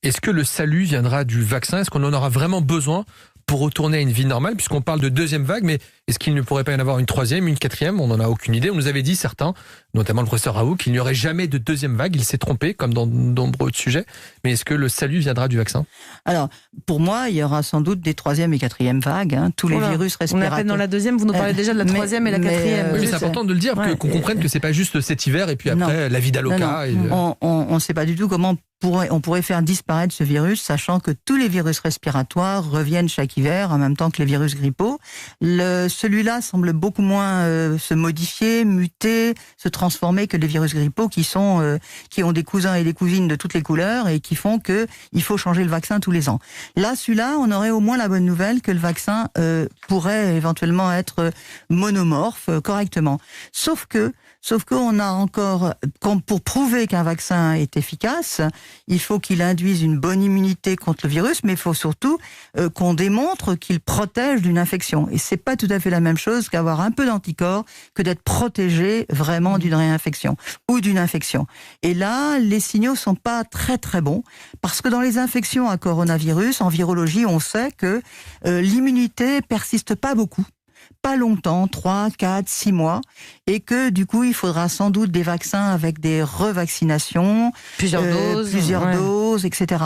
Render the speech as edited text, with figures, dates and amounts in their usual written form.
Est-ce que le salut viendra du vaccin? Est-ce qu'on en aura vraiment besoin pour retourner à une vie normale, puisqu'on parle de deuxième vague, mais est-ce qu'il ne pourrait pas y en avoir une troisième, une quatrième? On n'en a aucune idée. On nous avait dit, certains, notamment le professeur Raoult, qu'il n'y aurait jamais de deuxième vague. Il s'est trompé, comme dans de nombreux autres sujets. Mais est-ce que le salut viendra du vaccin? Alors, pour moi, il y aura sans doute des troisième et quatrième vagues. Tous les virus respirateurs. On est à peine dans la deuxième, vous nous parlez déjà de la troisième et la quatrième. Oui, mais c'est important de le dire, qu'on comprenne que c'est pas juste cet hiver et puis après la vie d'Aloca. On ne sait pas du tout comment on pourrait faire disparaître ce virus, sachant que tous les virus respiratoires reviennent chaque hiver, en même temps que les virus grippaux. Celui-là semble beaucoup moins se modifier, muter, se transformer que les virus grippaux qui ont des cousins et des cousines de toutes les couleurs et qui font que il faut changer le vaccin tous les ans. Là, celui-là, on aurait au moins la bonne nouvelle que le vaccin pourrait éventuellement être monomorphe correctement. Sauf qu'on a encore, pour prouver qu'un vaccin est efficace, il faut qu'il induise une bonne immunité contre le virus, mais il faut surtout qu'on démontre qu'il protège d'une infection. Et c'est pas tout à fait la même chose qu'avoir un peu d'anticorps que d'être protégé vraiment d'une réinfection ou d'une infection. Et là, les signaux sont pas très très bons, parce que dans les infections à coronavirus, en virologie, on sait que l'immunité persiste pas beaucoup. Pas longtemps, 3, 4, 6 mois, et que du coup il faudra sans doute des vaccins avec des revaccinations, plusieurs doses, etc.